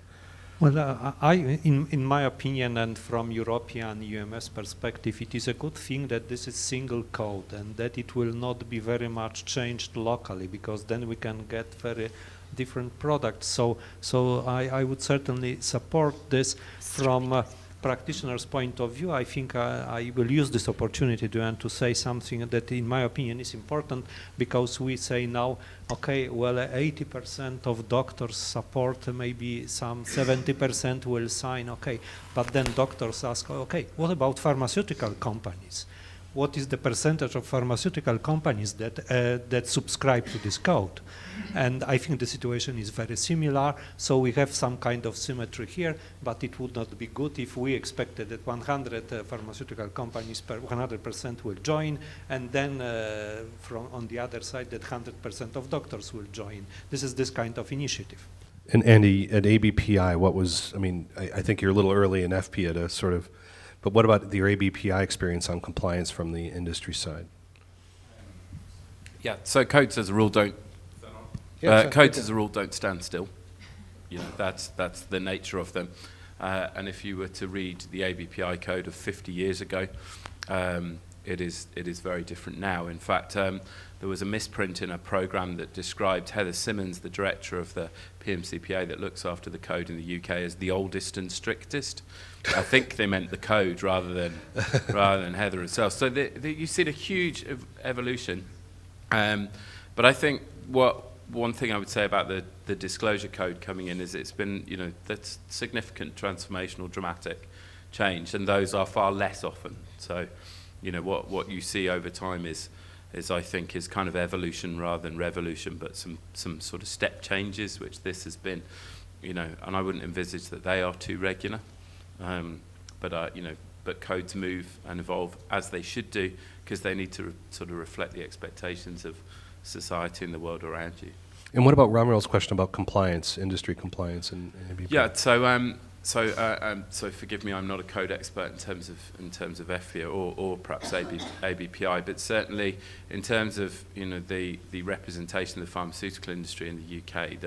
Well, in my opinion, and from European UMS perspective, it is a good thing that this is single code and that it will not be very much changed locally, because then we can get very different products. So I would certainly support this from practitioner's point of view. I think I will use this opportunity to say something that, in my opinion, is important, because we say now, okay, well, 80% of doctors support, maybe some 70% will sign, okay, but then doctors ask, okay, what about pharmaceutical companies? What is the percentage of pharmaceutical companies that subscribe to this code? And I think the situation is very similar, so we have some kind of symmetry here, but it would not be good if we expected that 100 pharmaceutical companies per 100% will join, and then on the other side that 100% of doctors will join. This is this kind of initiative. And Andy, at ABPI, I think you're a little early in EFPIA to sort of, but what about your ABPI experience on compliance from the industry side? Yeah, so codes as a rule don't stand still. That's the nature of them. And if you were to read the ABPI code of 50 years ago, it is very different now. In fact, there was a misprint in a program that described Heather Simmons, the director of the PMCPA that looks after the code in the UK, as the oldest and strictest. I think they meant the code rather than Heather herself. So you've seen a huge evolution. But I think one thing I would say about the disclosure code coming in is it's been, that's significant transformational, dramatic change, and those are far less often. So, what you see over time is I think is kind of evolution rather than revolution, but some sort of step changes, which this has been, and I wouldn't envisage that they are too regular. But codes move and evolve as they should do, because they need to sort of reflect the expectations of society and the world around you. And what about Romuald's question about compliance, industry compliance, and ABPI? Yeah, so forgive me, I'm not a code expert in terms of EFPIA or perhaps ABPI, but certainly in terms of the representation of the pharmaceutical industry in the UK,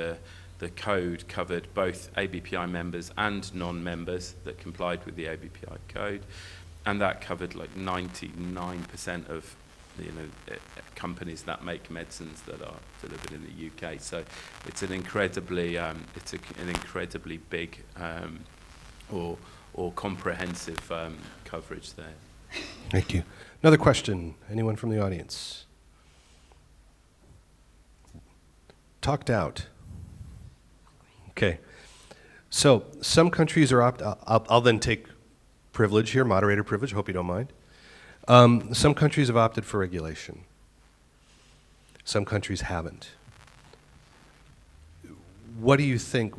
the code covered both ABPI members and non-members that complied with the ABPI code, and that covered like 99% of companies that make medicines that are delivered in the UK. So it's an incredibly big or comprehensive coverage there. Thank you. Another question. Anyone from the audience? Talked out. Okay. So some countries are I'll then take privilege here, moderator privilege. Hope you don't mind. Some countries have opted for regulation. Some countries haven't. What do you think,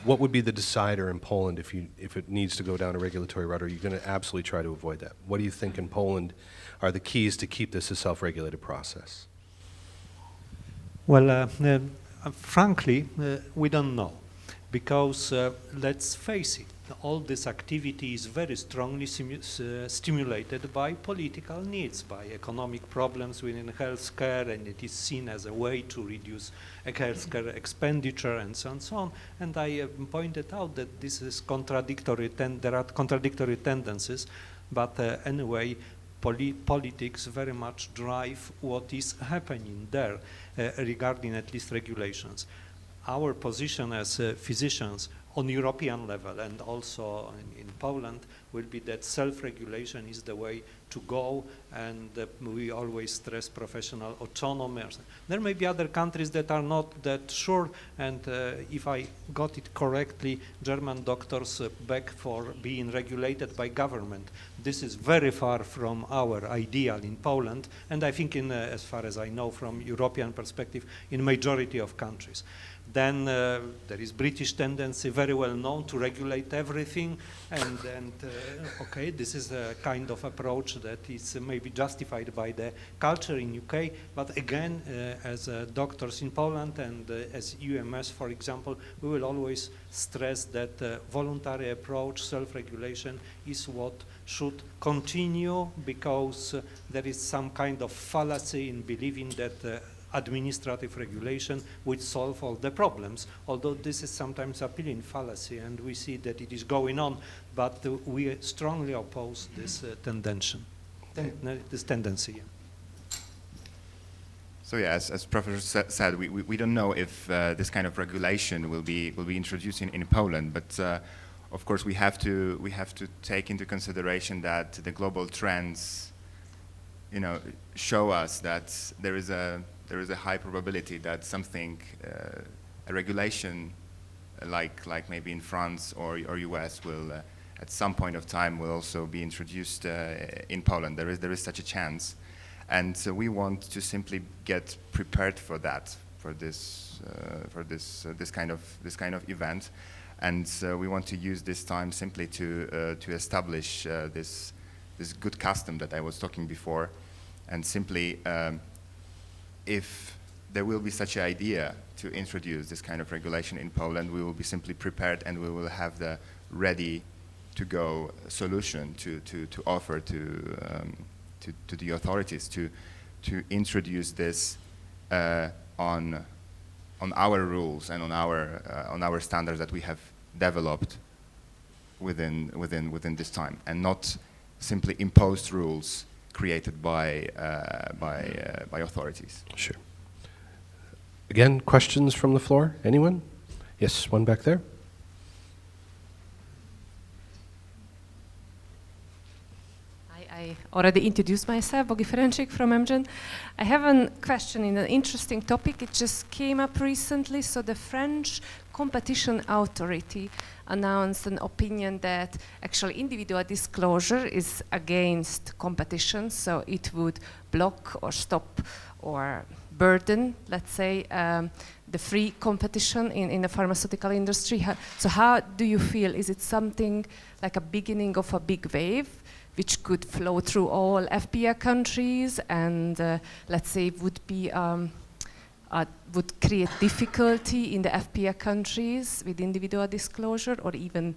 what would be the decider in Poland if it needs to go down a regulatory route? Are you going to absolutely try to avoid that? What do you think in Poland are the keys to keep this a self-regulated process? Well, frankly, we don't know, because let's face it, all this activity is very strongly stimulated by political needs, by economic problems within healthcare, and it is seen as a way to reduce healthcare expenditure and so on and so on. And I pointed out that this is contradictory, there are contradictory tendencies, but anyway, politics very much drive what is happening there regarding at least regulations. Our position as physicians on European level and also in Poland will be that self-regulation is the way to go, and we always stress professional autonomy. There may be other countries that are not that sure, and if I got it correctly, German doctors beg for being regulated by government. This is very far from our ideal in Poland, and I think as far as I know from European perspective, in majority of countries. Then there is British tendency, very well known, to regulate everything, and okay, this is a kind of approach that is maybe justified by the culture in UK, but again, as doctors in Poland and as UMS, for example, we will always stress that voluntary approach, self-regulation, is what should continue, because there is some kind of fallacy in believing that administrative regulation would solve all the problems, although this is sometimes appealing fallacy, and we see that it is going on, but we strongly oppose this tendency. So yeah, as Professor said, we don't know if this kind of regulation will be introduced in Poland, but of course we have to take into consideration that the global trends, show us that there is a high probability that something, a regulation like maybe in France or US will at some point of time will also be introduced in Poland. There is such a chance, and so we want to simply get prepared for that, for this kind of event, and we want to use this time simply to establish this good custom that I was talking before, and simply. If there will be such an idea to introduce this kind of regulation in Poland, we will be simply prepared, and we will have the ready-to-go solution to offer to the authorities to introduce this on our rules and on our standards that we have developed within this time, and not simply imposed rules created by authorities. Sure. Again, questions from the floor? Anyone? Yes, one back there. I already introduced myself, Bogi Ferencik from Amgen. I have a question in an interesting topic. It just came up recently. So the French Competition Authority announced an opinion that actually individual disclosure is against competition, so it would block or stop or burden, let's say, the free competition in the pharmaceutical industry. So how do you feel? Is it something like a beginning of a big wave which could flow through all EFPIA countries, and let's say would create difficulty in the EFPIA countries with individual disclosure, or even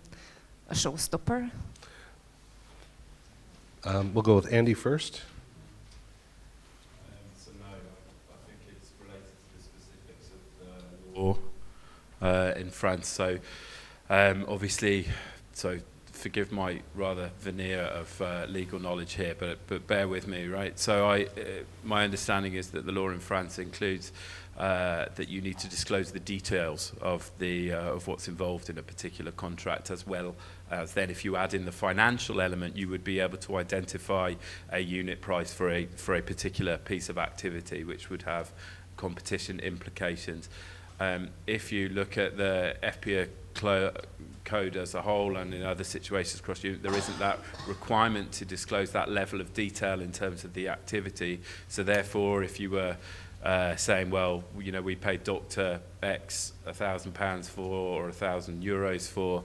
a showstopper? We'll go with Andy first. So no, I think it's related to the specifics of the law in France. So obviously, forgive my rather veneer of legal knowledge here, but bear with me, right? So my understanding is that the law in France includes that you need to disclose the details of what's involved in a particular contract, as well as then if you add in the financial element, you would be able to identify a unit price for a particular piece of activity, which would have competition implications. If you look at the EFPIA code as a whole, and in other situations across Europe, there isn't that requirement to disclose that level of detail in terms of the activity. So therefore, if you were saying, well, you know, we paid Dr. X £1,000 for, or €1,000 for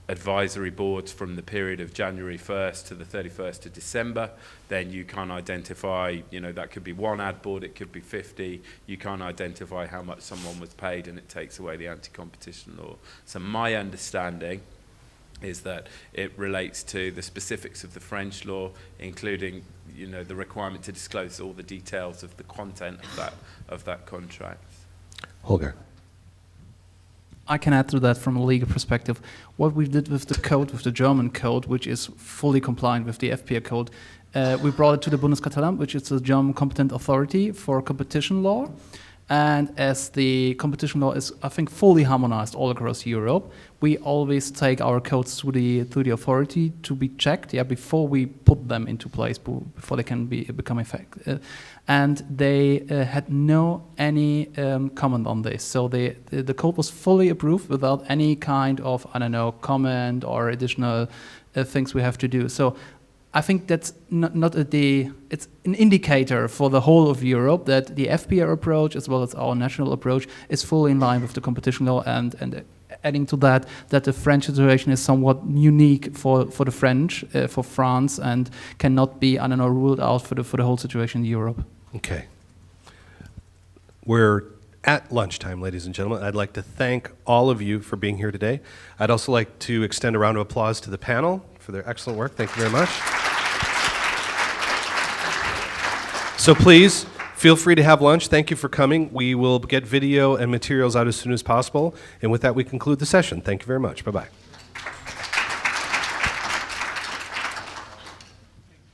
advisory boards from the period of January 1st to the 31st of December, then you can't identify, you know, that could be one ad board, it could be 50, you can't identify how much someone was paid, and it takes away the anti-competition law. So my understanding is that it relates to the specifics of the French law, including, you know, the requirement to disclose all the details of the content of that contract. Holger. I can add to that from a legal perspective. What we did with the code, with the German code, which is fully compliant with the EFPIA code, we brought it to the Bundeskartellamt, which is the German competent authority for competition law. And as the competition law is, I think, fully harmonized all across Europe, we always take our codes to the authority to be checked, before we put them into place, before they can become effective. And they had any comment on this. So the code was fully approved without any kind of, comment or additional things we have to do. So I think that's it's an indicator for the whole of Europe that the EFPIA approach, as well as our national approach, is fully in line with the competition law, and adding to that the French situation is somewhat unique for the French, for France, and cannot be, ruled out for the whole situation in Europe. Okay. We're at lunchtime, ladies and gentlemen. I'd like to thank all of you for being here today. I'd also like to extend a round of applause to the panel for their excellent work. Thank you very much. So please, feel free to have lunch. Thank you for coming. We will get video and materials out as soon as possible. And with that, we conclude the session. Thank you very much. Bye-bye.